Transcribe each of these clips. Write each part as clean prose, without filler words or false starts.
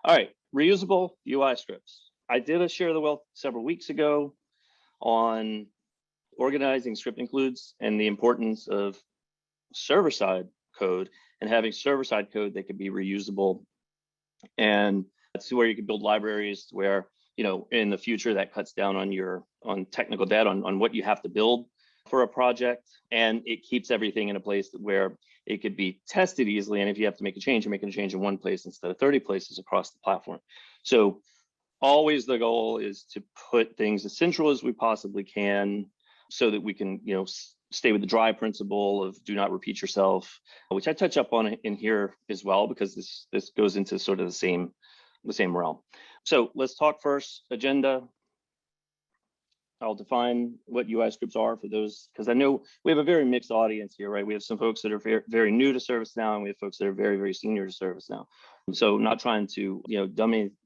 All right, reusable UI scripts. I did a share the wealth several weeks ago on organizing script includes and the importance of server-side code and having server-side code that could be reusable. And that's where you can build libraries where, in the future that cuts down on technical debt, on what you have to build for a project. And it keeps everything in a place where it could be tested easily. And if you have to make a change, you're making a change in one place instead of 30 places across the platform. So always the goal is to put things as central as we possibly can so that we can, stay with the dry principle of do not repeat yourself, which I touch up on in here as well, because this goes into sort of the same realm. So let's talk first agenda. I'll define what UI scripts are for those, because I know we have a very mixed audience here, right? We have some folks that are very, very new to ServiceNow, and we have folks that are very, very senior to ServiceNow. So not trying to,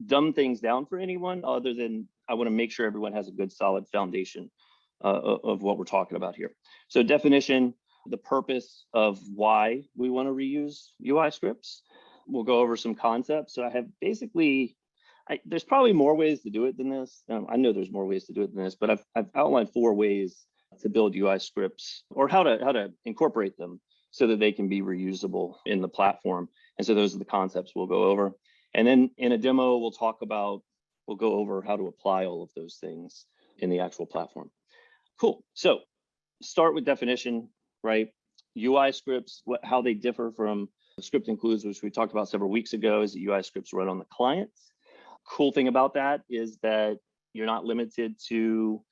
dumb things down for anyone, other than I want to make sure everyone has a good, solid foundation of what we're talking about here. So definition, the purpose of why we want to reuse UI scripts. We'll go over some concepts. So I have basically, there's probably more ways to do it than this. I know there's more ways to do it than this, but I've outlined 4 ways to build UI scripts, or how to incorporate them so that they can be reusable in the platform. And so those are the concepts we'll go over. And then in a demo, we'll go over how to apply all of those things in the actual platform. Cool. So start with definition, right? UI scripts, how they differ from script includes, which we talked about several weeks ago, is that UI scripts run on the client. Cool thing about that is that you're not limited to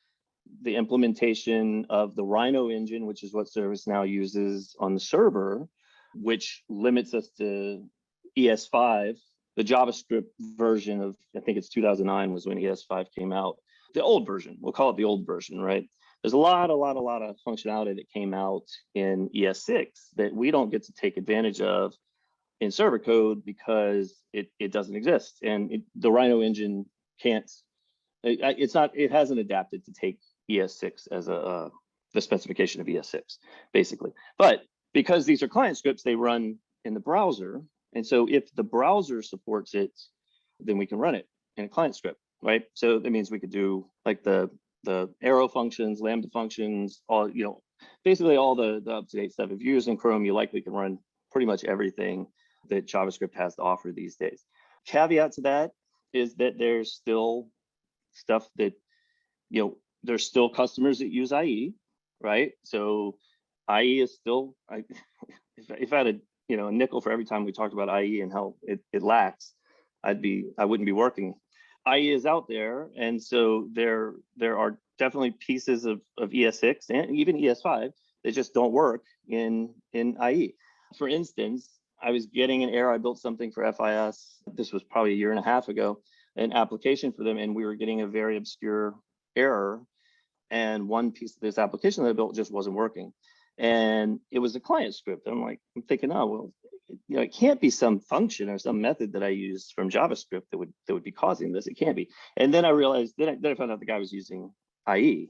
the implementation of the Rhino engine, which is what ServiceNow uses on the server, which limits us to ES5, the JavaScript version of, I think it's 2009 was when ES5 came out. The old version, we'll call it the old version, right? There's a lot of functionality that came out in ES6 that we don't get to take advantage of in server code because it doesn't exist. And the Rhino engine can't, it hasn't adapted to take ES6 as the specification of ES6, basically. But because these are client scripts, they run in the browser. And so if the browser supports it, then we can run it in a client script, right? So that means we could do like the arrow functions, Lambda functions, all, basically all the up-to-date stuff. If you're using Chrome, you likely can run pretty much everything that JavaScript has to offer these days. Caveat to that is that there's still stuff that, there's still customers that use IE, right? So IE is still, if I had a nickel for every time we talked about IE and how it lacks, I wouldn't be working. IE is out there, and so there are definitely pieces of ES6 and even ES5 that just don't work in IE. For instance, I was getting an error. I built something for FIS. This was probably a year and a half ago, an application for them, and we were getting a very obscure error. And one piece of this application that I built just wasn't working. And it was a client script. I'm thinking, oh, well, it can't be some function or some method that I use from JavaScript that would be causing this. It can't be. And then I realized, then I found out the guy was using IE,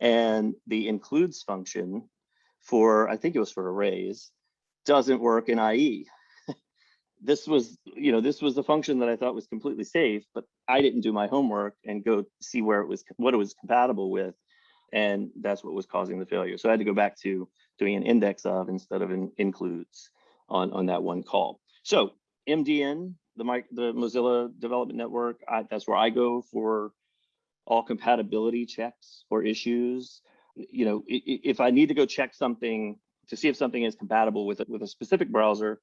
and the includes function for, I think it was for arrays, doesn't work in IE. This was the function that I thought was completely safe, but I didn't do my homework and go see what it was compatible with. And that's what was causing the failure. So I had to go back to doing an index of instead of an includes on that one call. So MDN, the Mozilla Development Network, that's where I go for all compatibility checks or issues. If I need to go check something to see if something is compatible with a specific browser,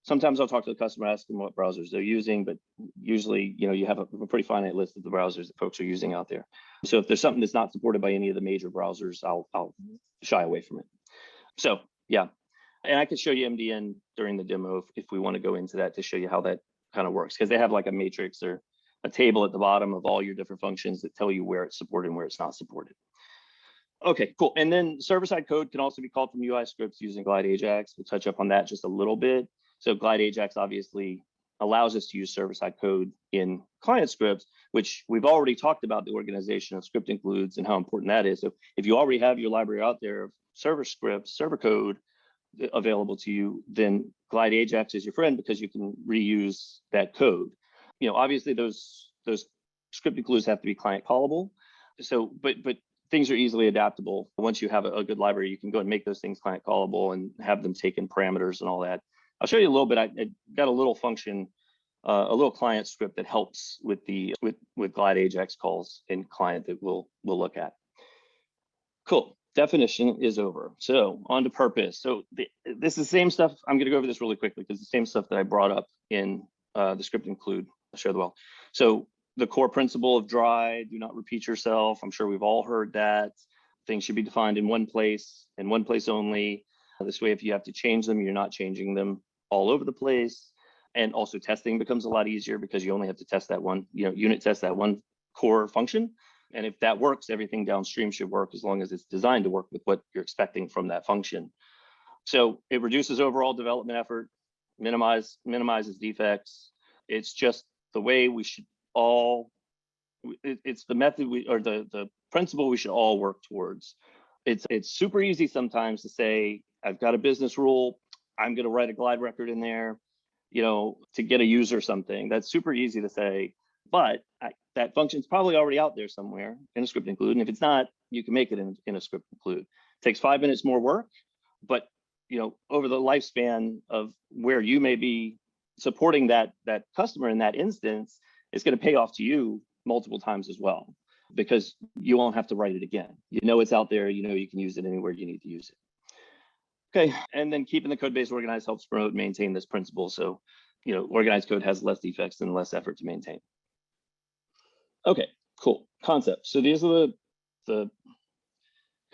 sometimes I'll talk to the customer, ask them what browsers they're using, but usually, you have a pretty finite list of the browsers that folks are using out there. So if there's something that's not supported by any of the major browsers, I'll shy away from it. So yeah, and I could show you MDN during the demo if we want to go into that to show you how that kind of works, because they have like a matrix or a table at the bottom of all your different functions that tell you where it's supported and where it's not supported. Okay, cool. And then server-side code can also be called from UI scripts using Glide Ajax. We'll touch up on that just a little bit. So Glide Ajax obviously allows us to use server-side code in client scripts, which we've already talked about the organization of script includes and how important that is. So if you already have your library out there of server scripts, server code available to you, then Glide Ajax is your friend because you can reuse that code. obviously those script includes have to be client callable. So, but things are easily adaptable. Once you have a good library, you can go and make those things client callable and have them take in parameters and all that. I'll show you a little bit. I got a little function, a little client script that helps with with Glide Ajax calls in client that we'll look at. Cool. Definition is over. So on to purpose. So this is the same stuff. I'm going to go over this really quickly because the same stuff that I brought up in the script include. I'll share the well. So the core principle of dry, do not repeat yourself. I'm sure we've all heard that. Things should be defined in one place and one place only. This way, if you have to change them, you're not changing them all over the place. And also testing becomes a lot easier because you only have to test that one, unit test that one core function. And if that works, everything downstream should work as long as it's designed to work with what you're expecting from that function. So it reduces overall development effort, minimizes defects. It's just the way we should it's the method or the principle we should all work towards. It's super easy sometimes to say, I've got a business rule, I'm going to write a glide record in there, to get a user something. That's super easy to say, but that function's probably already out there somewhere in a script include. And if it's not, you can make it in a script include. It takes 5 minutes more work, but over the lifespan of where you may be supporting that customer in that instance, it's going to pay off to you multiple times as well, because you won't have to write it again. It's out there, you can use it anywhere you need to use it. Okay, and then keeping the code base organized helps promote and maintain this principle. So, organized code has less defects and less effort to maintain. Okay, cool. Concepts. So these are the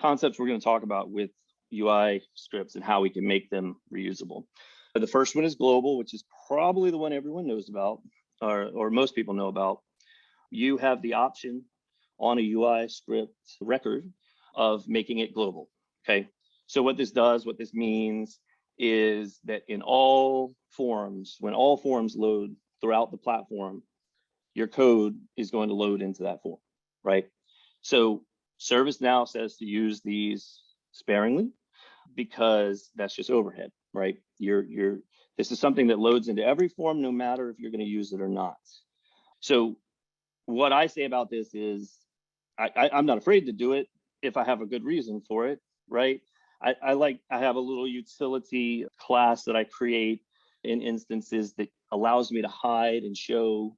concepts we're going to talk about with UI scripts and how we can make them reusable. The first one is global, which is probably the one everyone knows about, or most people know about. You have the option on a UI script record of making it global. Okay. So what this means is that in all forms, when all forms load throughout the platform, your code is going to load into that form, right? So ServiceNow says to use these sparingly because that's just overhead, right? This is something that loads into every form, no matter if you're going to use it or not. So what I say about this is I'm not afraid to do it if I have a good reason for it, right? I have a little utility class that I create in instances that allows me to hide and show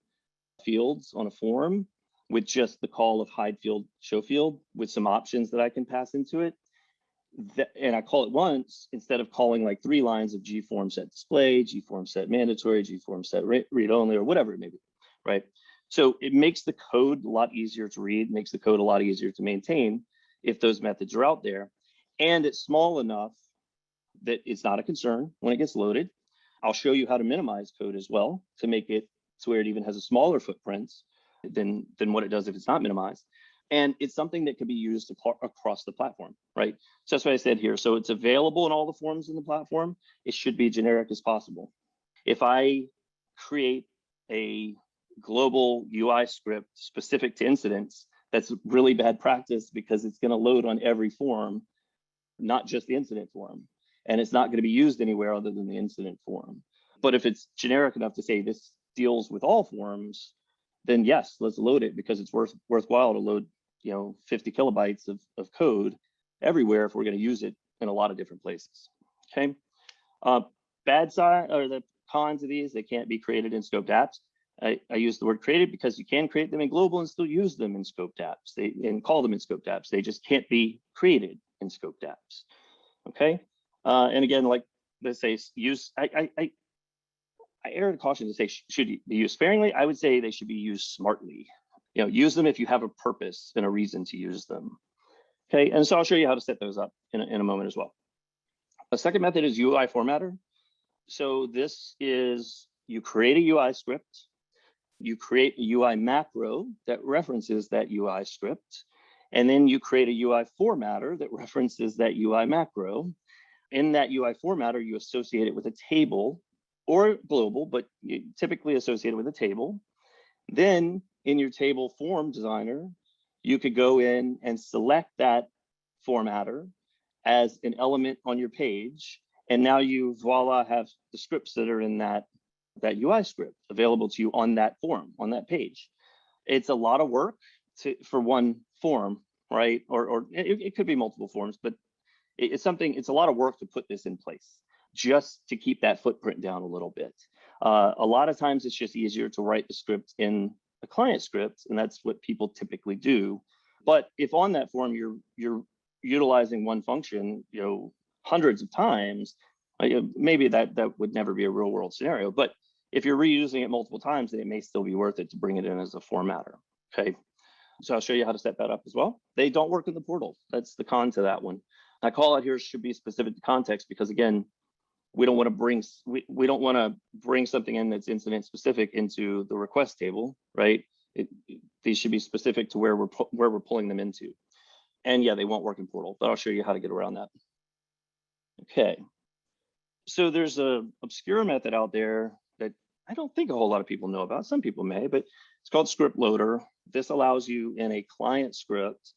fields on a form with just the call of hide field, show field with some options that I can pass into it. And I call it once instead of calling like 3 lines of gform set display, gform set mandatory, gform set read only, or whatever it may be, right? So it makes the code a lot easier to read, makes the code a lot easier to maintain if those methods are out there. And it's small enough that it's not a concern when it gets loaded. I'll show you how to minimize code as well to make it to where it even has a smaller footprint than what it does if it's not minimized. And it's something that can be used across the platform, right? So that's what I said here. So it's available in all the forms in the platform. It should be generic as possible. If I create a global UI script specific to incidents, that's really bad practice because it's going to load on every form, not just the incident form. And it's not going to be used anywhere other than the incident form. But if it's generic enough to say this deals with all forms, then yes, let's load it because it's worthwhile to load 50 kilobytes of code everywhere if we're going to use it in a lot of different places. Okay. Bad side or the cons of these, they can't be created in scoped apps. I use the word created because you can create them in global and still use them in scoped apps. And call them in scoped apps. They just can't be created in scoped apps. Okay. And again, like let's say use, I err to caution to say should be used sparingly. I would say they should be used smartly. Use them if you have a purpose and a reason to use them. Okay, and so I'll show you how to set those up in a moment as well. The second method is UI formatter. So this is, you create a UI script, you create a UI macro that references that UI script, and then you create a UI formatter that references that UI macro. In that UI formatter, you associate it with a table or global, but you typically associate it with a table. Then in your table form designer, you could go in and select that formatter as an element on your page. And now you, voila, have the scripts that are in that that UI script available to you on that form, on that page. It's a lot of work for one form, right? Or it could be multiple forms, but it's a lot of work to put this in place just to keep that footprint down a little bit. A lot of times it's just easier to write the script in a client script, and that's what people typically do. But if on that form you're utilizing one function, hundreds of times, maybe that would never be a real world scenario. But if you're reusing it multiple times, then it may still be worth it to bring it in as a formatter. Okay, so I'll show you how to set that up as well. They don't work in the portal. That's the con to that one. I call it here should be specific to context because again, we don't want to bring something in that's incident specific into the request table, right? These should be specific to where we're pulling them into. And yeah, they won't work in portal, but I'll show you how to get around that. Okay. So there's a obscure method out there that I don't think a whole lot of people know about. Some people may, but it's called script loader. This allows you in a client script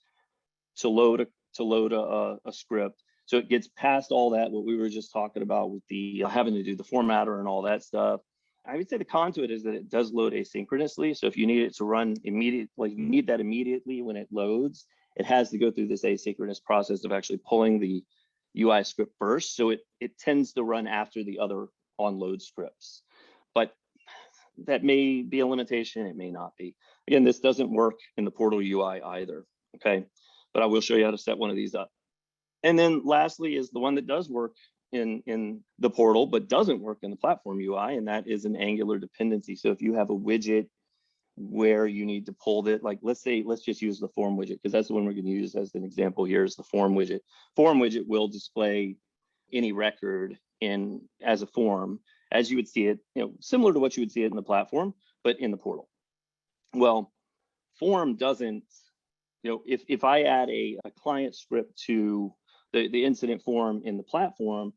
to load a script. So it gets past all that, what we were just talking about with the having to do the formatter and all that stuff. I would say the con to it is that it does load asynchronously. So if you need it to run immediately, you need that immediately when it loads, it has to go through this asynchronous process of actually pulling the UI script first. So it tends to run after the other onload scripts. But that may be a limitation, it may not be. Again, this doesn't work in the portal UI either, okay? But I will show you how to set one of these up. And then lastly is the one that does work in the portal, but doesn't work in the platform UI, and that is an Angular dependency. So if you have a widget where you need to pull it, like let's just use the form widget, because that's the one we're going to use as an example here is the form widget. Form widget will display any record as a form, as you would see it, similar to what you would see it in the platform, but in the portal. Well, form doesn't, if I add a client script to the incident form in the platform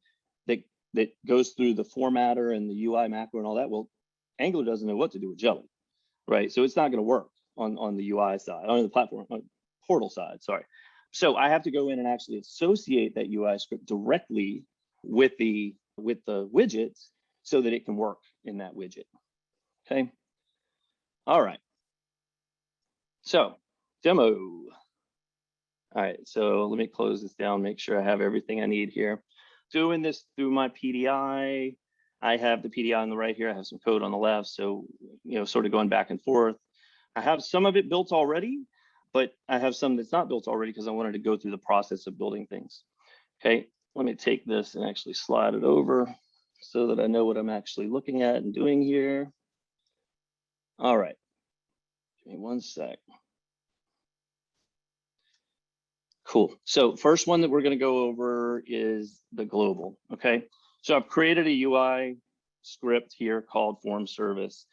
that goes through the formatter and the UI macro and all that, well, Angular doesn't know what to do with Jelly, right? So it's not going to work on the UI side, on the platform, on portal side, sorry. So I have to go in and actually associate that UI script directly with the widgets so that it can work in that widget, okay? All right, so demo. All right, so let me close this down, make sure I have everything I need here. Doing this through my PDI. I have the PDI on the right here. I have some code on the left. So, sort of going back and forth. I have some of it built already, but I have some that's not built already because I wanted to go through the process of building things. Okay, let me take this and actually slide it over so that I know what I'm actually looking at and doing here. All right, give me one sec. Cool. So first one that we're going to go over is the global. Okay. So I've created a UI script here called FormService.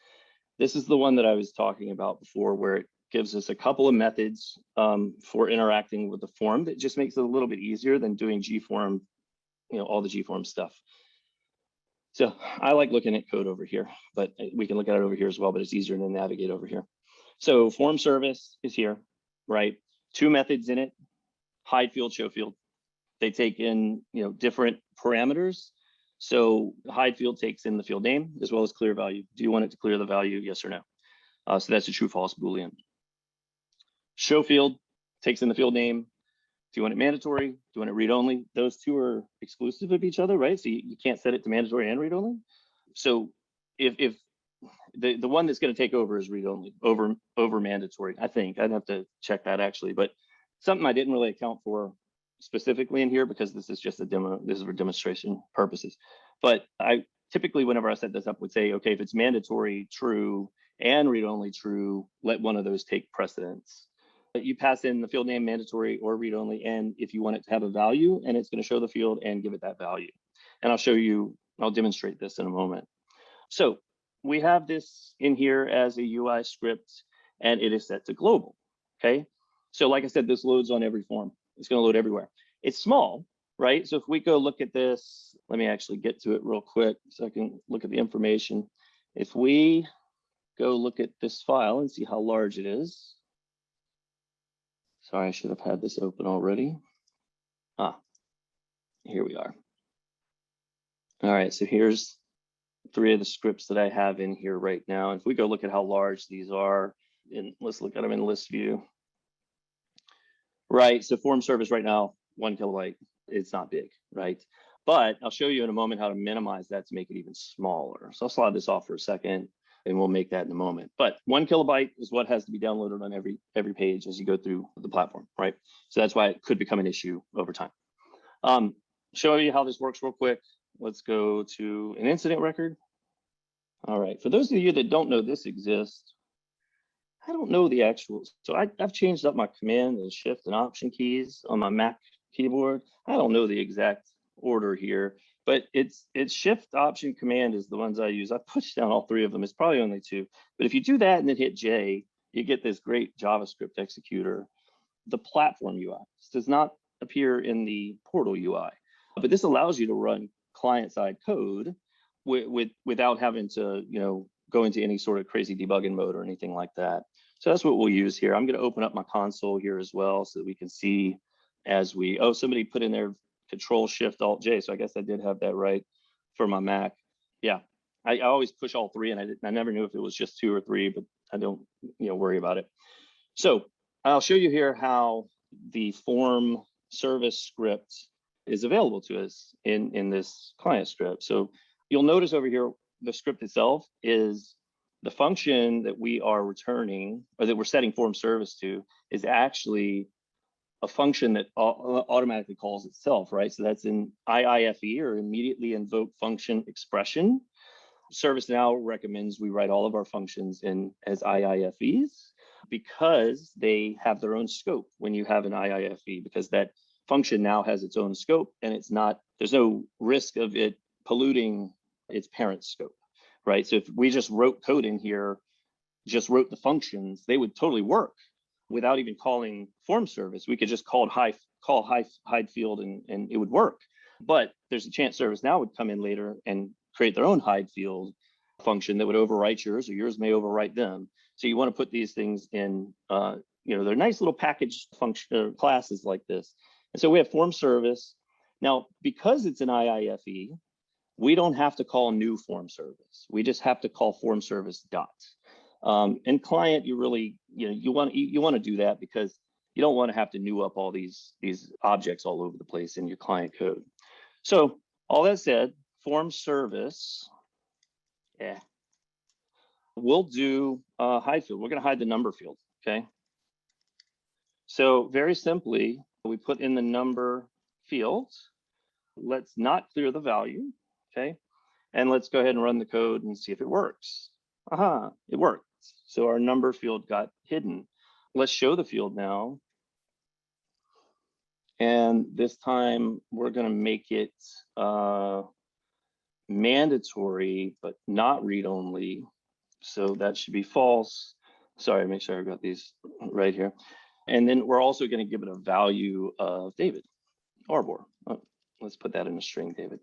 This is the one that I was talking about before, where it gives us a couple of methods for interacting with the form that just makes it a little bit easier than doing GForm, all the GForm stuff. So I like looking at code over here, but we can look at it over here as well, but it's easier to navigate over here. So FormService is here, right? Two methods in it. Hide field, show field. They take in different parameters. So hide field takes in the field name as well as clear value. Do you want it to clear the value? Yes or no? So that's a true false Boolean. Show field takes in the field name. Do you want it mandatory? Do you want it read only? Those two are exclusive of each other, right? So you can't set it to mandatory and read only. So if the one that's going to take over is read only over mandatory, I think I'd have to check that actually, but something I didn't really account for specifically in here because this is just a demo. This is for demonstration purposes. But I typically, whenever I set this up, would say, okay, if it's mandatory true and read only true, let one of those take precedence. But you pass in the field name mandatory or read only, and if you want it to have a value, and it's going to show the field and give it that value. And I'll demonstrate this in a moment. So we have this in here as a UI script, and it is set to global. Okay. So like I said, this loads on every form. It's going to load everywhere. It's small, right? So if we go look at this, let me actually get to it real quick so I can look at the information. If we go look at this file and see how large it is. Sorry, I should have had this open already. Here we are. All right, so here's 3 of the scripts that I have in here right now. And if we go look at how large these are, and let's look at them in list view. Right, so FormService right now, 1 kilobyte, it's not big, right? But I'll show you in a moment how to minimize that to make it even smaller. So I'll slide this off for a second and we'll make that in a moment. But 1 kilobyte is what has to be downloaded on every page as you go through the platform, right? So that's why it could become an issue over time. Show you how this works real quick. Let's go to an incident record. All right, for those of you that don't know this exists, I don't know the actual, so I've changed up my command and shift and option keys on my Mac keyboard. I don't know the exact order here, but it's shift, option, command is the ones I use. I pushed down all 3 of them. It's probably only 2, but if you do that and then hit J, you get this great JavaScript executor. The platform UI. This does not appear in the portal UI, but this allows you to run client-side code without having to, go into any sort of crazy debugging mode or anything like that. So that's what we'll use here. I'm going to open up my console here as well so that we can see as we, somebody put in there Control Shift Alt J. So I guess I did have that right for my Mac. Yeah, I always push all 3 and I never knew if it was just 2 or 3, but I don't, worry about it. So I'll show you here how the FormService script is available to us in this client script. So you'll notice over here, the script itself is the function that we are returning or that we're setting FormService to is actually a function that automatically calls itself, right? So that's in IIFE or immediately invoke function expression. ServiceNow recommends we write all of our functions in as IIFEs because they have their own scope when you have an IIFE, because that function now has its own scope and there's no risk of it polluting its parent scope, right? So if we just wrote code in here, just wrote the functions, they would totally work without even calling FormService. We could just call hide field and it would work. But there's a chance ServiceNow would come in later and create their own hide field function that would overwrite yours, or yours may overwrite them. So you want to put these things in, they're nice little package function classes like this. And so we have FormService. Now, because it's an IIFE, we don't have to call new FormService. We just have to call FormService dot. And client, you really, you want to do that because you don't want to have to new up all these objects all over the place in your client code. So all that said, FormService, we'll do hide field. We're going to hide the number field, okay? So very simply, we put in the number field. Let's not clear the value, okay? And let's go ahead and run the code and see if it works. Aha, it worked. So our number field got hidden. Let's show the field now. And this time we're going to make it mandatory, but not read-only. So that should be false. Sorry, make sure I got these right here. And then we're also going to give it a value of David, Arbour. Oh, let's put that in a string, David.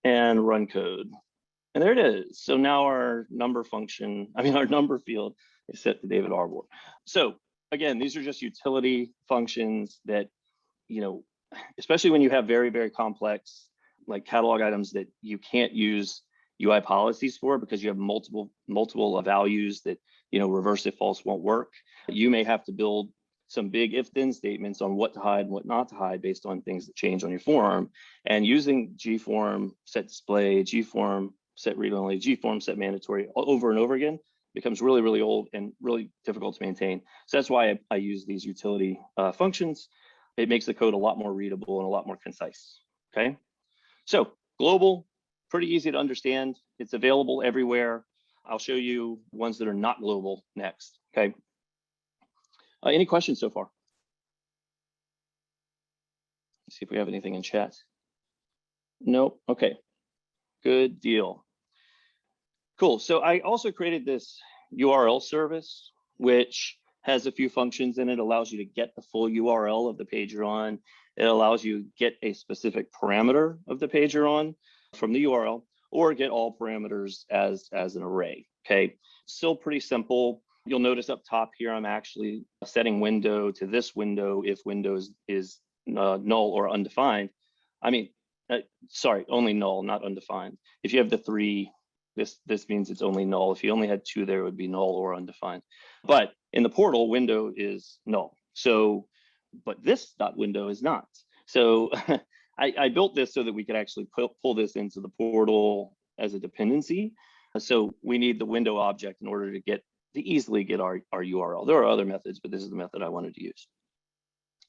And run code. And there it is. So now our number our number field is set to David Arbour. So again, these are just utility functions that, especially when you have very, very complex, like catalog items that you can't use UI policies for because you have multiple values that, reverse if false won't work. You may have to build some big if-then statements on what to hide and what not to hide based on things that change on your form. And using gform set display, gform set read-only, gform set mandatory over and over again becomes really, really old and really difficult to maintain. So that's why I use these utility functions. It makes the code a lot more readable and a lot more concise, okay? So global, pretty easy to understand. It's available everywhere. I'll show you ones that are not global next, okay? Any questions so far? Let's see if we have anything in chat. Nope, okay, good deal. Cool, so I also created this URL service, which has a few functions in it. Allows you to get the full URL of the page you're on. It allows you to get a specific parameter of the page you're on from the URL, or get all parameters as an array, okay? Still pretty simple. You'll notice up top here, I'm actually setting window to this window if window is null or undefined. I mean, sorry, only null, not undefined. If you have the 3, this means it's only null. If you only had 2 there, it would be null or undefined. But in the portal, window is null. So, but this .window is not. So I built this so that we could actually pull this into the portal as a dependency. So we need the window object in order to easily get our URL. There are other methods, but this is the method I wanted to use.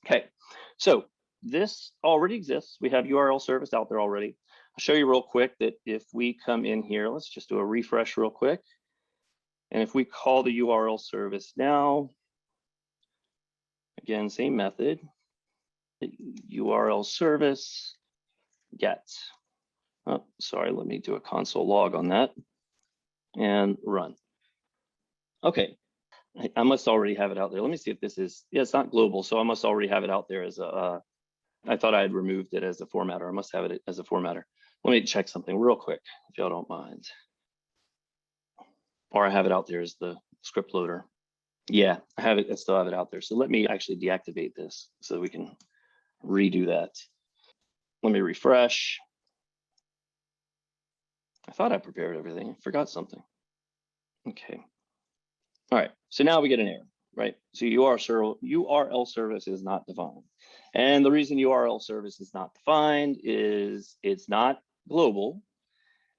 Okay, so this already exists. We have URL service out there already. I'll show you real quick that if we come in here, let's just do a refresh real quick. And if we call the URL service now, again, same method, URL service get. Oh, sorry, let me do a console log on that and run. Okay, I must already have it out there. Let me see if this is, yeah, it's not global, so I must already have it out there as a, I thought I had removed it as a formatter. I must have it as a formatter. Let me check something real quick, if y'all don't mind. Or I have it out there as the script loader. Yeah, I still have it out there. So let me actually deactivate this so that we can redo that. Let me refresh. I thought I prepared everything. I forgot something. Okay. All right, so now we get an error, right? So URL service is not defined. And the reason URL service is not defined is it's not global,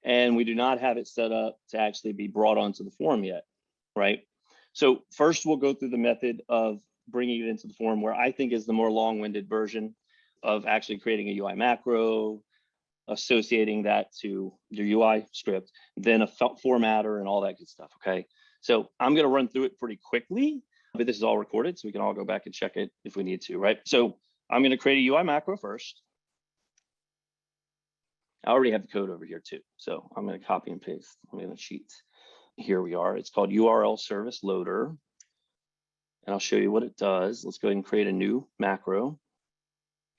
and we do not have it set up to actually be brought onto the form yet, right? So first we'll go through the method of bringing it into the form, where I think is the more long-winded version of actually creating a UI macro, associating that to your UI script, then a formatter and all that good stuff, okay? So I'm gonna run through it pretty quickly, but this is all recorded, so we can all go back and check it if we need to, right? So I'm gonna create a UI macro first. I already have the code over here too, so I'm gonna copy and paste. I'm gonna cheat. Here we are, it's called URL service loader. And I'll show you what it does. Let's go ahead and create a new macro.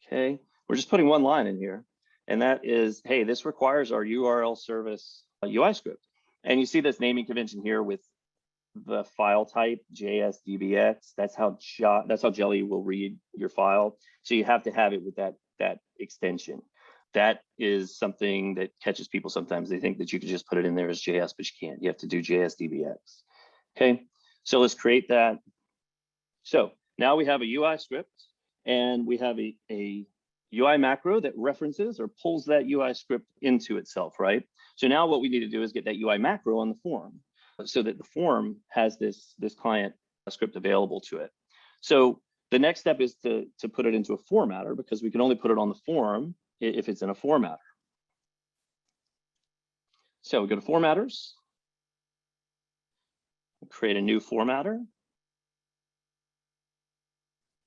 Okay, we're just putting one line in here. And that is, hey, this requires our URL service UI script. And you see this naming convention here with the file type, JSDBX. That's how Jelly will read your file. So you have to have it with that extension. That is something that catches people sometimes. They think that you can just put it in there as JS, but you can't. You have to do JSDBX. Okay, so let's create that. So now we have a UI script, and we have a UI macro that references or pulls that UI script into itself, right? So now what we need to do is get that UI macro on the form so that the form has this client script available to it. So the next step is to put it into a formatter, because we can only put it on the form if it's in a formatter. So we go to formatters, create a new formatter,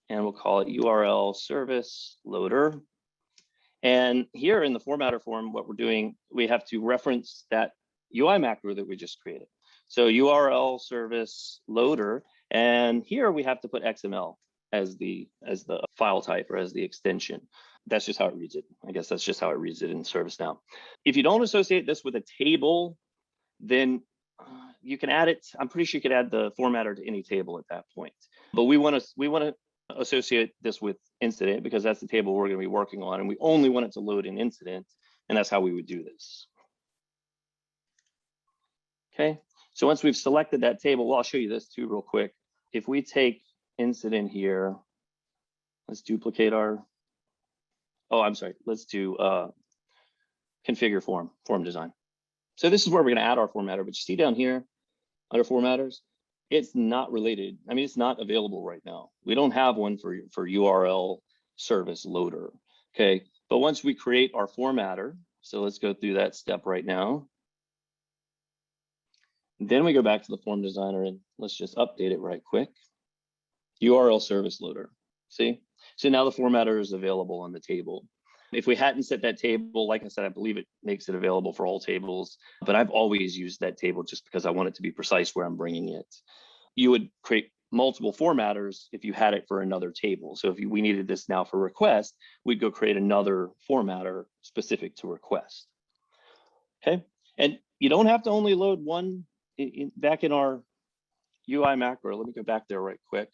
and we'll call it URL service loader. And here in the formatter form, what we're doing, we have to reference that UI macro that we just created. So URL service loader, and here we have to put XML as the file type or as the extension. That's just how it reads it. I guess that's just how it reads it in ServiceNow. If you don't associate this with a table, then you can add it. I'm pretty sure you could add the formatter to any table at that point. But we want to associate this with incident, because that's the table we're going to be working on, and we only want it to load an incident, and that's how we would do this. Okay, so once we've selected that table, well, I'll show you this too real quick. If we take incident here, let's duplicate our, let's do configure form design. So this is where we're going to add our formatter, but you see down here under formatters, it's not related. I mean, it's not available right now. We don't have one for URL service loader, okay? But once we create our formatter, so let's go through that step right now. Then we go back to the form designer and let's just update it right quick. URL service loader, see? So now the formatter is available on the table. If we hadn't set that table, like I said, I believe it makes it available for all tables, but I've always used that table just because I want it to be precise where I'm bringing it. You would create multiple formatters if you had it for another table. So if we needed this now for request, we'd go create another formatter specific to request. Okay, and you don't have to only load one back in our UI macro. Let me go back there right quick.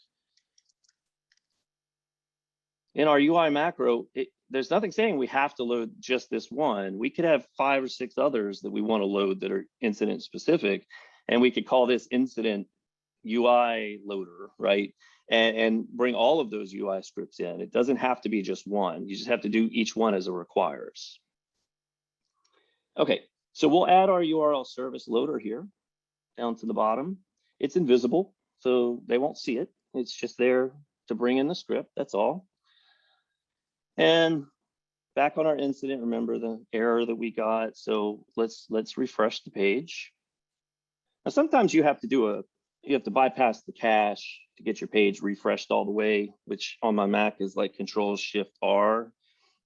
In our UI macro, there's nothing saying we have to load just this one. We could have 5 or 6 others that we want to load that are incident specific, and we could call this incident UI loader, right? And bring all of those UI scripts in. It doesn't have to be just one. You just have to do each one as it requires. Okay, so we'll add our URL service loader here down to the bottom. It's invisible, so they won't see it. It's just there to bring in the script, that's all. And back on our incident, remember the error that we got. So let's refresh the page. Now, sometimes you have to bypass the cache to get your page refreshed all the way, which on my Mac is like Control-Shift-R.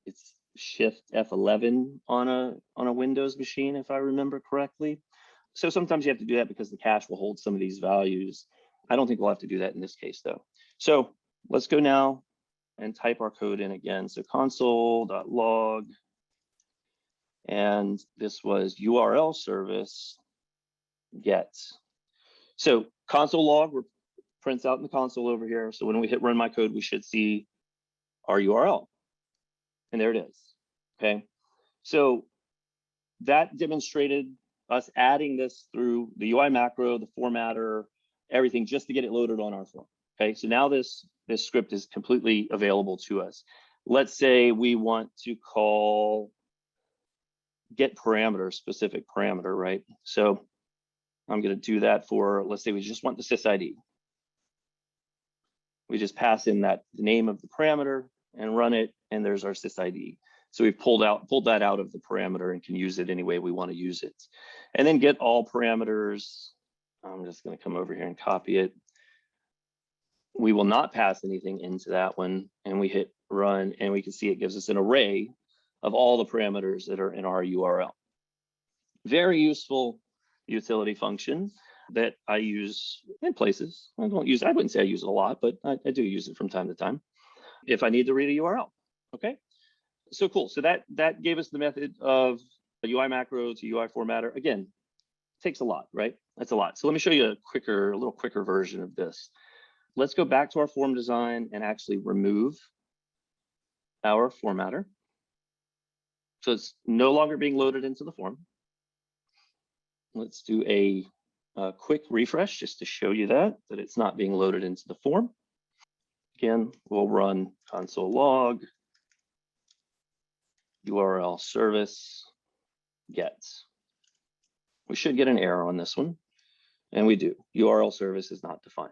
It's Shift F11 on a Windows machine, if I remember correctly. So sometimes you have to do that because the cache will hold some of these values. I don't think we'll have to do that in this case though. So let's go now and type our code in again. So console.log, and this was URL service get. So console log prints out in the console over here. So when we hit run my code, we should see our URL. And there it is. Okay. So that demonstrated us adding this through the UI macro, the formatter, everything, just to get it loaded on our form. Okay. So now this script is completely available to us. Let's say we want to call get parameter, specific parameter, right? So I'm going to do that for, let's say we just want the sys-ID. We just pass in the name of the parameter and run it, and there's our sys-ID. So we've pulled that out of the parameter and can use it any way we want to use it. And then get all parameters. I'm just going to come over here and copy it. We will not pass anything into that one, and we hit run, and we can see it gives us an array of all the parameters that are in our URL. Very useful utility function that I use in places. I wouldn't say I use it a lot, but I do use it from time to time if I need to read a URL. Okay, so cool. So that gave us the method of a UI macro to UI formatter. Again, takes a lot, right? That's a lot. So let me show you a little quicker version of this. Let's go back to our form design and actually remove our formatter. So it's no longer being loaded into the form. Let's do a quick refresh just to show you that it's not being loaded into the form. Again, we'll run console log URL service get. We should get an error on this one, and we do. URL service is not defined.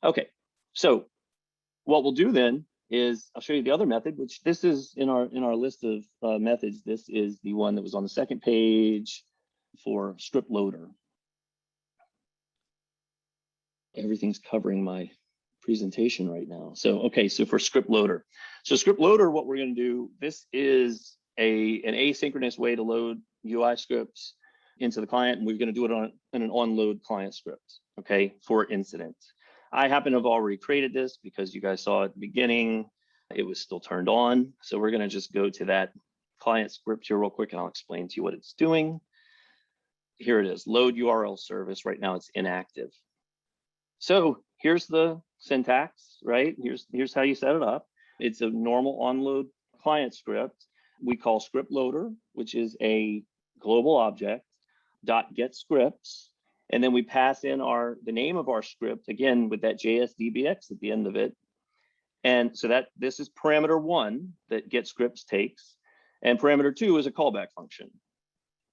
Okay, so what we'll do then is I'll show you the other method, which this is in our list of methods. This is the one that was on the second page for script loader. Everything's covering my presentation right now. So, okay, so for script loader. So script loader, what we're going to do, this is an asynchronous way to load UI scripts into the client, and we're going to do it on an onload client script, okay, for incidents. I happen to have already created this because you guys saw at the beginning, it was still turned on. So we're going to just go to that client script here real quick, and I'll explain to you what it's doing. Here it is, load URL service. Right now it's inactive. So here's the syntax, right? Here's how you set it up. It's a normal onload client script. We call script loader, which is a global object, .get scripts. And then we pass in the name of our script, again, with that JSDBX at the end of it. And so this is parameter 1 that get scripts takes. And parameter 2 is a callback function,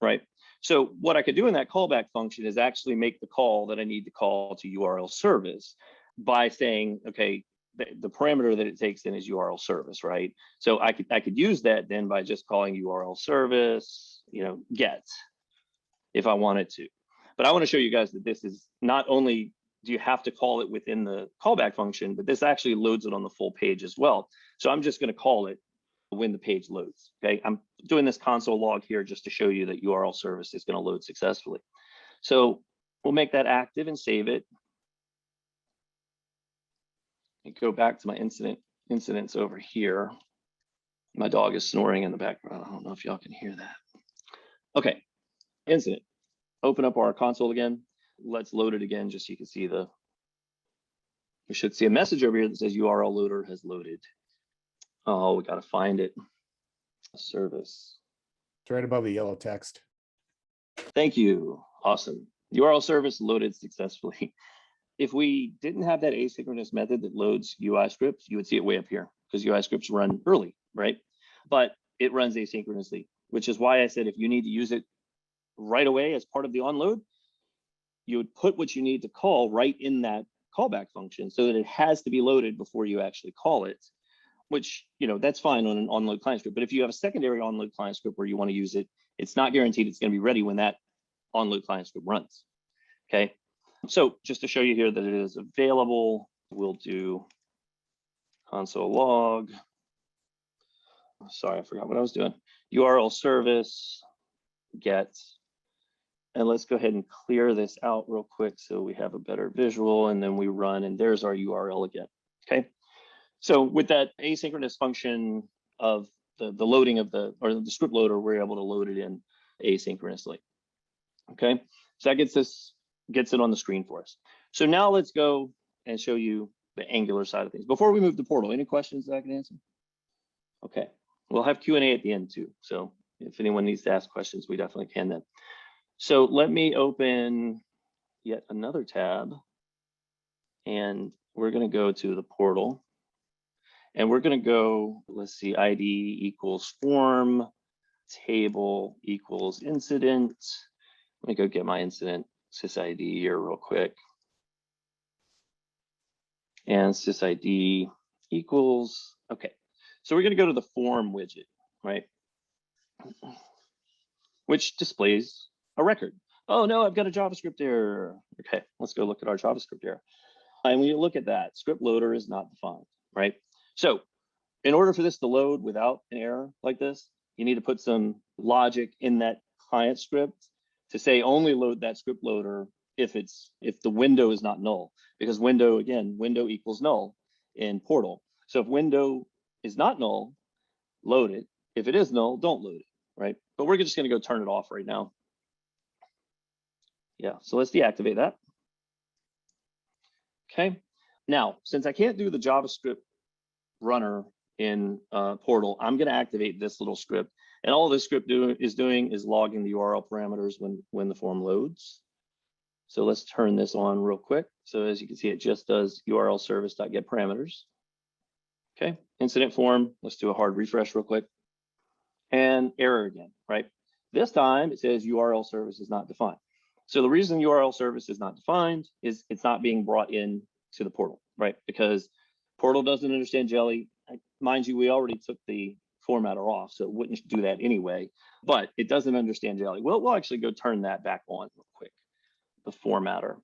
right? So what I could do in that callback function is actually make the call that I need to call to URL service by saying, okay, the parameter that it takes in is URL service, right? So I could use that then by just calling URL service, get, if I wanted to. But I want to show you guys that this is not only do you have to call it within the callback function, but this actually loads it on the full page as well. So I'm just going to call it when the page loads. Okay, I'm doing this console log here just to show you that URL service is going to load successfully. So we'll make that active and save it. And go back to my incidents over here. My dog is snoring in the background. I don't know if y'all can hear that. Okay, incident. Open up our console again. Let's load it again just so you can see we should see a message over here that says URL loader has loaded. Oh, we got to find it. service. It's right above the yellow text. Thank you. Awesome. URL service loaded successfully. If we didn't have that asynchronous method that loads UI scripts, you would see it way up here because UI scripts run early, right? But it runs asynchronously, which is why I said if you need to use it right away as part of the onload, you would put what you need to call right in that callback function so that it has to be loaded before you actually call it, which, that's fine on an onload client script. But if you have a secondary onload client script where you want to use it, it's not guaranteed it's going to be ready when that onload client script runs. Okay. So just to show you here that it is available, we'll do console log. Sorry, I forgot what I was doing. URL service get. And let's go ahead and clear this out real quick so we have a better visual, and then we run, and there's our URL again. Okay. So with that asynchronous function of the loading of the script loader, we're able to load it in asynchronously. Okay. So that gets it on the screen for us. So now let's go and show you the Angular side of things. Before we move to Portal, any questions that I can answer? Okay. We'll have Q&A at the end too. So if anyone needs to ask questions, we definitely can then. So let me open yet another tab, and we're going to go to the portal, and we're going to go, let's see, ID equals form, table equals incident. Let me go get my incident sysid here real quick. And sysid equals, okay. So we're going to go to the form widget, right? Which displays a record. Oh no, I've got a JavaScript error. Okay, let's go look at our JavaScript error. And when you look at that, script loader is not defined, right? So in order for this to load without an error like this, you need to put some logic in that client script to say only load that script loader if the window is not null, because window equals null in Portal. So if window is not null, load it. If it is null, don't load it, right? But we're just going to go turn it off right now. Yeah, so let's deactivate that. Okay, now since I can't do the JavaScript runner in Portal, I'm going to activate this little script, and all this script is doing is logging the URL parameters when the form loads. So let's turn this on real quick. So as you can see, it just does URL service.get parameters. Okay, incident form. Let's do a hard refresh real quick, and error again, right? This time it says URL service is not defined. So the reason URL service is not defined is it's not being brought in to the portal, right? Because Portal doesn't understand Jelly. Mind you, we already took the formatter off, so it wouldn't do that anyway, but it doesn't understand Jelly. We'll actually go turn that back on real quick, the formatter.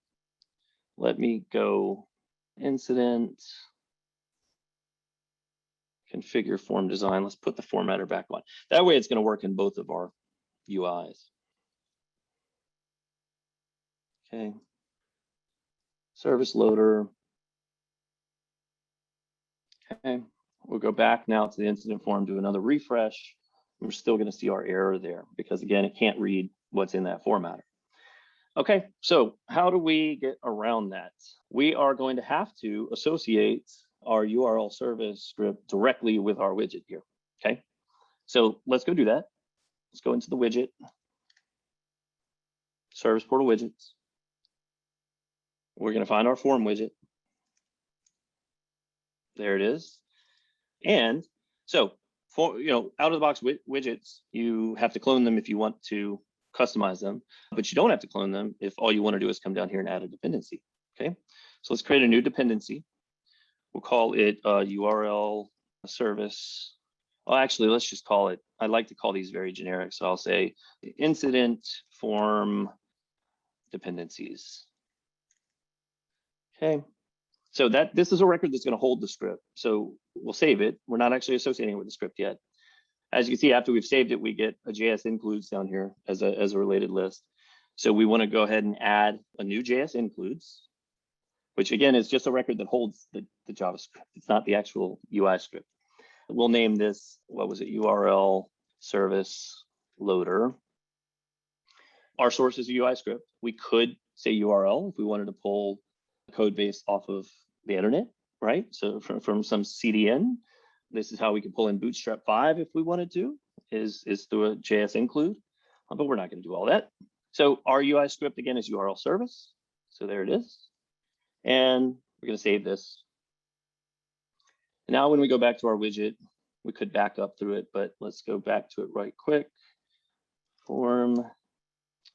Let me go incident, configure form design. Let's put the formatter back on. That way it's going to work in both of our UIs. Okay, service loader. Okay, we'll go back now to the incident form, do another refresh. We're still going to see our error there because again, it can't read what's in that formatter. Okay, so how do we get around that? We are going to have to associate our URL service script directly with our widget here. Okay, so let's go do that. Let's go into the widget, service portal widgets. We're going to find our form widget. There it is. And so for, out of the box widgets, you have to clone them if you want to customize them, but you don't have to clone them if all you want to do is come down here and add a dependency. Okay, so let's create a new dependency. We'll call it URL service. Well, actually, let's just call it, I like to call these very generic. So I'll say incident form dependencies. Okay, so this is a record that's going to hold the script. So we'll save it. We're not actually associating it with the script yet. As you can see, after we've saved it, we get a JS includes down here as a related list. So we want to go ahead and add a new JS includes, which again is just a record that holds the JavaScript. It's not the actual UI script. We'll name this, what was it, URL service loader. Our source is a UI script. We could say URL if we wanted to pull code base off of the internet, right? So from some CDN, this is how we could pull in Bootstrap 5 if we wanted to. is through a JS include, but we're not going to do all that. So our UI script again is URL service. So there it is. And we're going to save this. Now, when we go back to our widget, we could back up through it, but let's go back to it right quick. Form.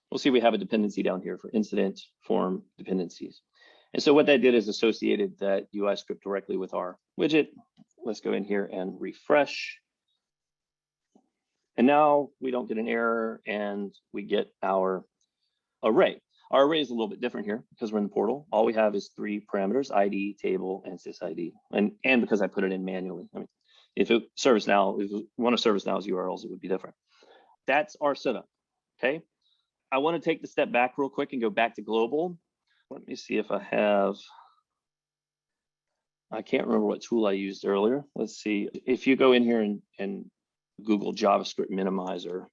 We'll see we have a dependency down here for incident form dependencies. And so what that did is associated that UI script directly with our widget. Let's go in here and refresh. And now we don't get an error and we get our array. Our array is a little bit different here because we're in the portal. All we have is 3 parameters, ID, table, and sysid. And because I put it in manually. I mean, if one of ServiceNow's URLs, it would be different. That's our setup, okay? I want to take the step back real quick and go back to global. Let me see if I can't remember what tool I used earlier. Let's see. If you go in here and Google JavaScript minimizer,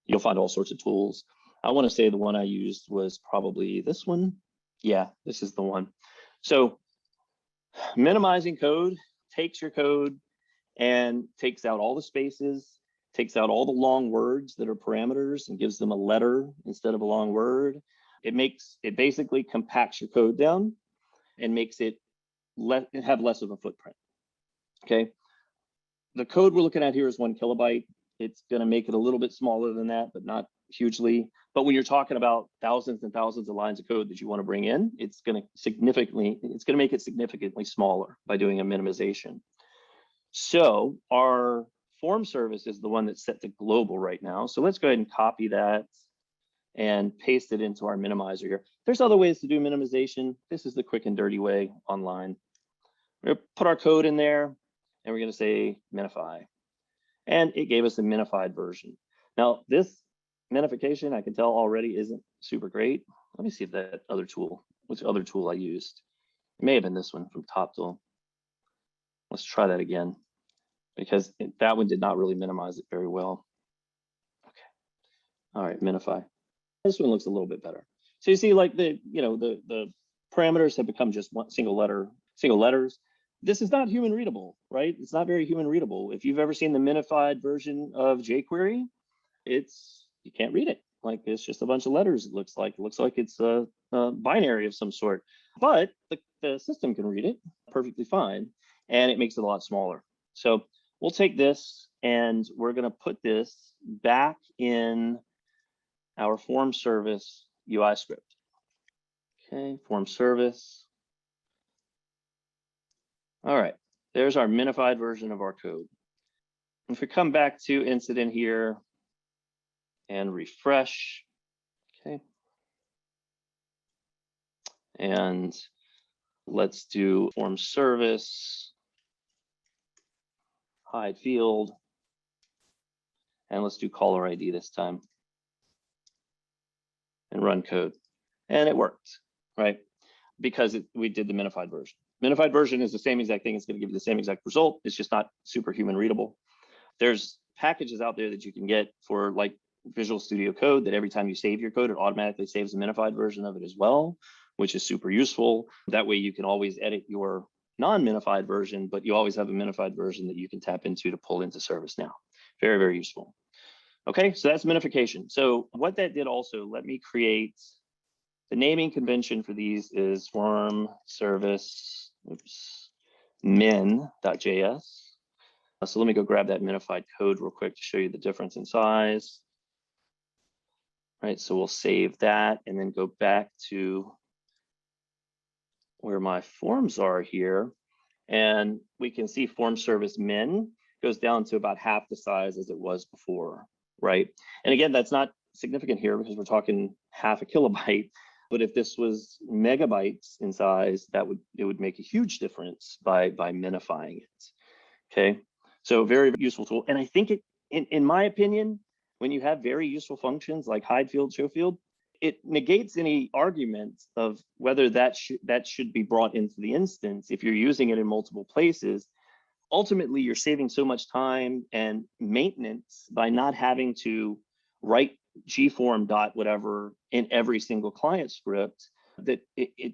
you'll find all sorts of tools. I want to say the one I used was probably this one. Yeah, this is the one. So minimizing code takes your code and takes out all the spaces, takes out all the long words that are parameters and gives them a letter instead of a long word. It basically compacts your code down and makes it have less of a footprint. Okay. The code we're looking at here is 1 kilobyte. It's going to make it a little bit smaller than that, but not hugely. But when you're talking about thousands and thousands of lines of code that you want to bring in, it's going to make it significantly smaller by doing a minimization. So our form service is the one that's set to global right now. So let's go ahead and copy that and paste it into our minimizer here. There's other ways to do minimization. This is the quick and dirty way online. We're going to put our code in there and we're going to say minify. And it gave us a minified version. Now, this minification, I can tell already isn't super great. Let me see if that other tool, which other tool I used. It may have been this one from TopTool. Let's try that again, because that one did not really minimize it very well. Okay. All right, minify. This one looks a little bit better. So you see, like the parameters have become just one single letters. This is not human readable, right? It's not very human readable. If you've ever seen the minified version of jQuery, you can't read it. Like it's just a bunch of letters. It looks like it's a binary of some sort, but the system can read it perfectly fine, and it makes it a lot smaller. So we'll take this and we're going to put this back in our form service UI script. Okay, form service. All right, there's our minified version of our code. If we come back to incident here and refresh, okay, and let's do form service, hide field, and let's do caller ID this time, and run code, and it worked, right? Because we did the minified version. Minified version is the same exact thing. It's going to give you the same exact result. It's just not super human readable. There's packages out there that you can get for like Visual Studio Code that every time you save your code, it automatically saves a minified version of it as well, which is super useful. That way you can always edit your non-minified version, but you always have a minified version that you can tap into to pull into ServiceNow. Very, very useful. Okay, so that's minification. So what that did also, let me create the naming convention for these is form service, min.js. So let me go grab that minified code real quick to show you the difference in size. All right, so we'll save that and then go back to where my forms are here. And we can see form service min goes down to about half the size as it was before, right? And again, that's not significant here because we're talking half a kilobyte. But if this was megabytes in size, it would make a huge difference by minifying it. Okay, so very useful tool. And I think in my opinion, when you have very useful functions like hide field, show field, it negates any argument of whether that should be brought into the instance if you're using it in multiple places. Ultimately, you're saving so much time and maintenance by not having to write gform dot whatever in every single client script, that it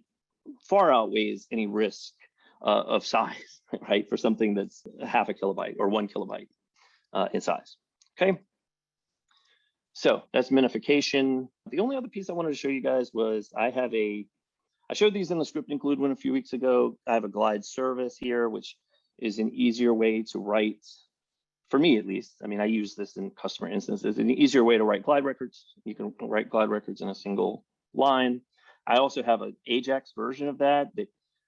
far outweighs any risk of size, right? For something that's half a kilobyte or 1 kilobyte. in size. Okay. So that's minification. The only other piece I wanted to show you guys was I showed these in the script include one a few weeks ago. I have a glide service here, which is an easier way to write, for me at least. I mean, I use this in customer instances, an easier way to write glide records. You can write glide records in a single line. I also have an Ajax version of that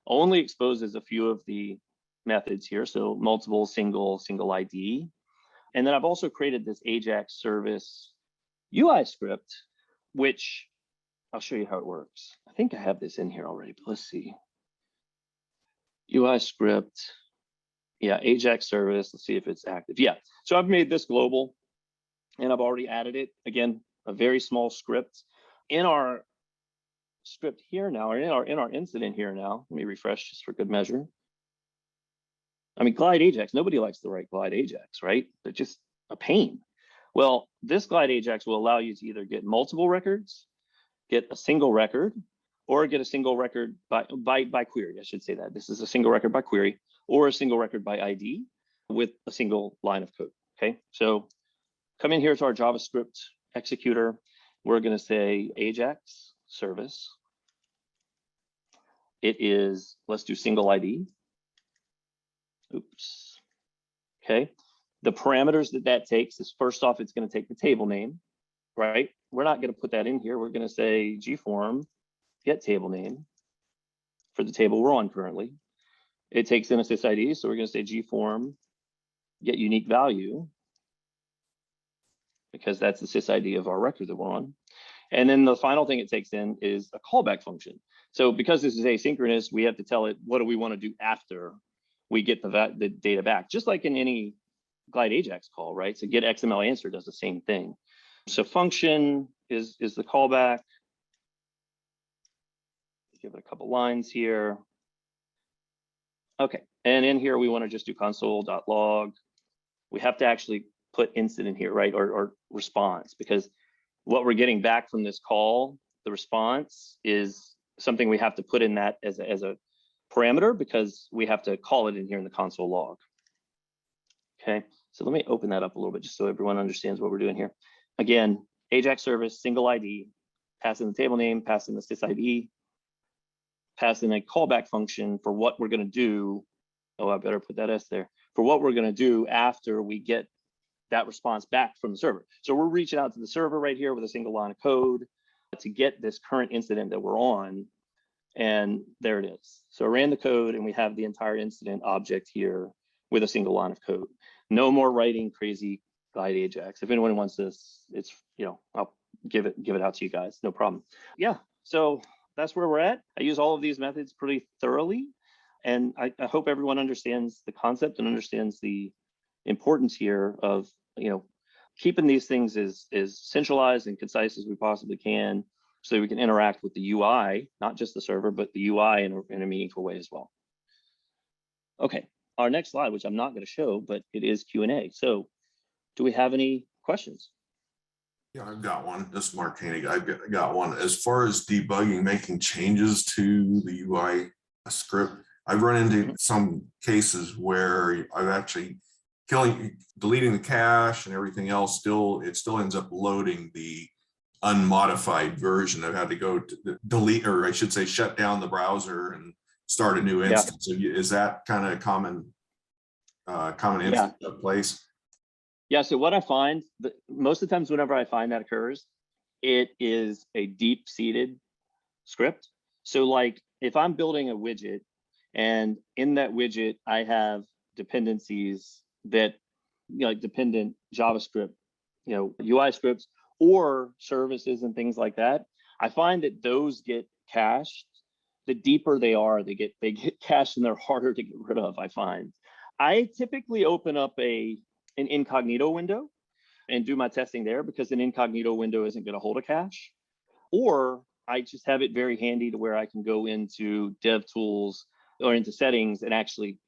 only exposes a few of the methods here. So multiple, single ID. And then I've also created this Ajax service UI script, which I'll show you how it works. I think I have this in here already, but let's see. UI script. Yeah, Ajax service. Let's see if it's active. Yeah. So I've made this global and I've already added it. Again, a very small script. In our script here now, or in our incident here now, let me refresh just for good measure. I mean, Glide Ajax, nobody likes to write Glide Ajax, right? They're just a pain. Well, this Glide Ajax will allow you to either get multiple records, get a single record, or get a single record by query. I should say that. This is a single record by query, or a single record by ID with a single line of code. Okay, so come in here to our JavaScript executor. We're going to say Ajax service. It is, let's do single ID. Oops. Okay. The parameters that takes is, first off, it's going to take the table name, right? We're not going to put that in here. We're going to say gform get table name for the table we're on currently. It takes in a sysID, so we're going to say gform get unique value, because that's the sysID of our record that we're on. And then the final thing it takes in is a callback function. So because this is asynchronous, we have to tell it, what do we want to do after we get the data back? Just like in any Glide Ajax call, right? So get XML answer does the same thing. So function is the callback. Give it a couple lines here. Okay, and in here we want to just do console.log. We have to actually put incident here, right? Or response, because what we're getting back from this call, the response, is something we have to put in that as a parameter, because we have to call it in here in the console log. Okay, so let me open that up a little bit just so everyone understands what we're doing here. Again, Ajax service, single ID, pass in the table name, pass in the sysID, pass in a callback function for what we're going to do. Oh, I better put that S there. For what we're going to do after we get that response back from the server. So we're reaching out to the server right here with a single line of code to get this current incident that we're on. And there it is. So I ran the code and we have the entire incident object here with a single line of code. No more writing crazy Glide Ajax. If anyone wants this, it's, I'll give it out to you guys. No problem. Yeah. So that's where we're at. I use all of these methods pretty thoroughly. And I hope everyone understands the concept and understands the importance here of, keeping these things as centralized and concise as we possibly can, so that we can interact with the UI, not just the server, but the UI in a meaningful way as well. Okay, our next slide, which I'm not going to show, but it is Q&A. So do we have any questions? Yeah, I've got one. This is Mark Koenig. I've got one. As far as debugging, making changes to the UI script, I've run into some cases where I've actually deleting the cache and everything else. It still ends up loading the unmodified version. I've had to go to delete, or I should say, shut down the browser and start a new instance. So is that kind of a common instance of place? Yeah, so what I find, most of the times whenever I find that occurs, it is a deep-seated script. So like if I'm building a widget and in that widget, I have dependencies that, like dependent JavaScript, UI scripts or services and things like that, I find that those get cached. The deeper they are, they get cached and they're harder to get rid of, I find. I typically open up an incognito window and do my testing there, because an incognito window isn't going to hold a cache. Or I just have it very handy to where I can go into DevTools or into settings and actually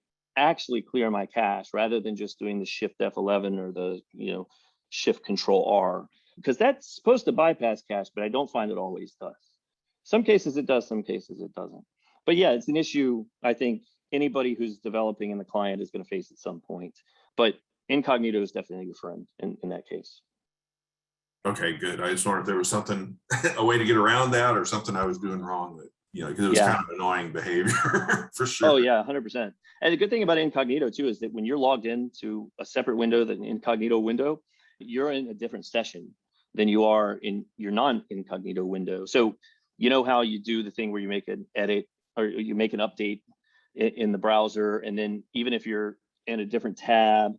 clear my cache, rather than just doing the Shift F11 or the Shift Control R, because that's supposed to bypass cache, but I don't find it always does. Some cases it does, some cases it doesn't. But yeah, it's an issue I think anybody who's developing in the client is going to face at some point. But incognito is definitely your friend in that case. Okay, good. I just wondered if there was something, a way to get around that or something I was doing wrong that, because it was Yeah. kind of annoying behavior for sure. Oh yeah, 100%. And the good thing about incognito too is that when you're logged into a separate window, the incognito window, you're in a different session than you are in your non-incognito window. So you know how you do the thing where you make an edit or you make an update in the browser, and then even if you're in a different tab,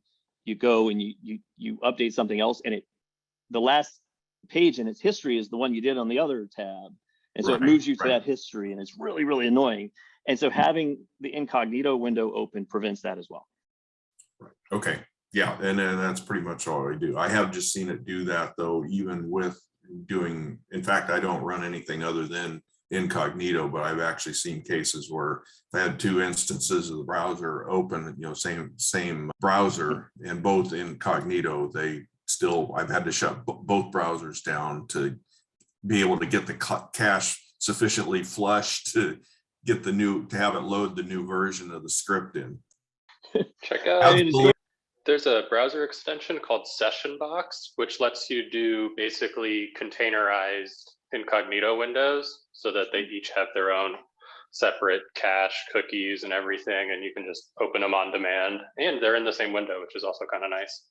you go and you update something else, and the last page in its history is the one you did on the other tab. And so it moves you to that history, and it's really, really annoying. And so having the incognito window open prevents that as well. Right. Okay. Yeah. And then that's pretty much all I do. I have just seen it do that though, even with doing, in fact, I don't run anything other than incognito, but I've actually seen cases where I had two instances of the browser open, same browser, and both incognito, I've had to shut both browsers down to be able to get the cache sufficiently flushed to get to have it load the new version of the script in. Check out, there's a browser extension called Session Box, which lets you do basically containerized incognito windows so that they each have their own separate cache, cookies, and everything, and you can just open them on demand, and they're in the same window, which is also kind of nice.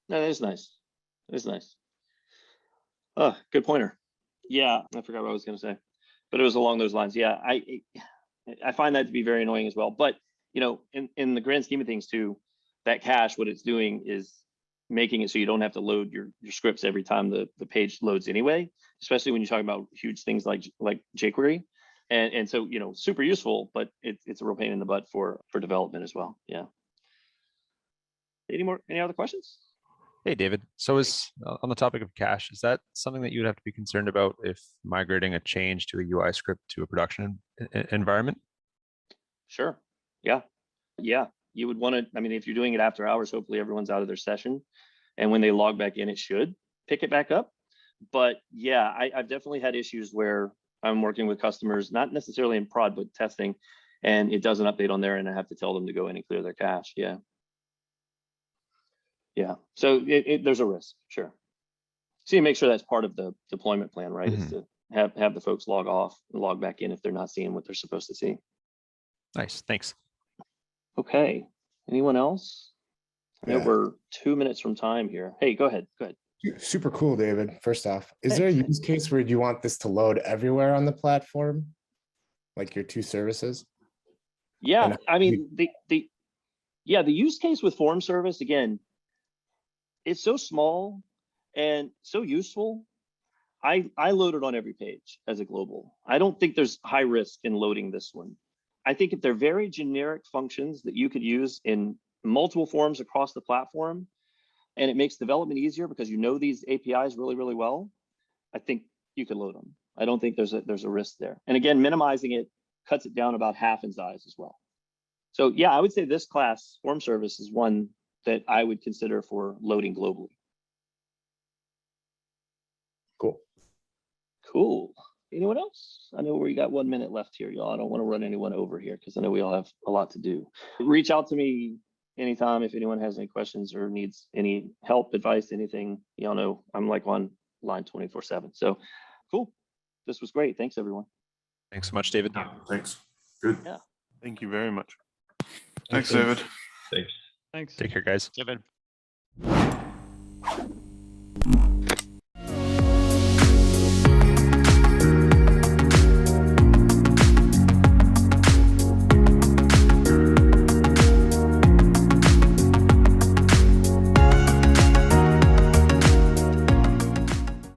No, that is nice. It is nice. Oh, good pointer. Yeah, I forgot what I was going to say, but it was along those lines. Yeah, I find that to be very annoying as well. But in the grand scheme of things too, that cache, what it's doing is making it so you don't have to load your scripts every time the page loads anyway, especially when you talk about huge things like jQuery. And so, super useful, but it's a real pain in the butt for development as well. Yeah. Any other questions? Hey, David. So on the topic of cache, is that something that you would have to be concerned about if migrating a change to a UI script to a production environment? Sure. Yeah. Yeah. You would want to, if you're doing it after hours, hopefully everyone's out of their session. And when they log back in, it should pick it back up. But yeah, I've definitely had issues where I'm working with customers, not necessarily in prod, but testing, and it doesn't update on there, and I have to tell them to go in and clear their cache. Yeah. Yeah. So there's a risk. Sure. So you make sure that's part of the deployment plan, right? Mm-hmm. Is to have the folks log off and log back in if they're not seeing what they're supposed to see. Nice. Thanks. Okay. Anyone else? I know Yeah. we're 2 minutes from time here. Hey, go ahead. Go ahead. Super cool, David. First off, is there a Thanks. use case where you want this to load everywhere on the platform? Like your two services? Yeah. And The use case with FormService, again, it's so small and so useful. I load it on every page as a global. I don't think there's high risk in loading this one. I think if they're very generic functions that you could use in multiple forms across the platform, and it makes development easier because these APIs really, really well, I think you could load them. I don't think there's a risk there. And again, minimizing it cuts it down about half in size as well. So yeah, I would say this class, FormService, is one that I would consider for loading globally. Cool. Anyone else? I know we got 1 minute left here, y'all. I don't want to run anyone over here because I know we all have a lot to do. Reach out to me anytime if anyone has any questions or needs any help, advice, anything. Y'all know I'm like on line 24/7. So cool. This was great. Thanks, everyone. Thanks so much, David. Thanks. Good. Yeah. Thank you very much. Thanks, David. Thanks. Take care, guys. David.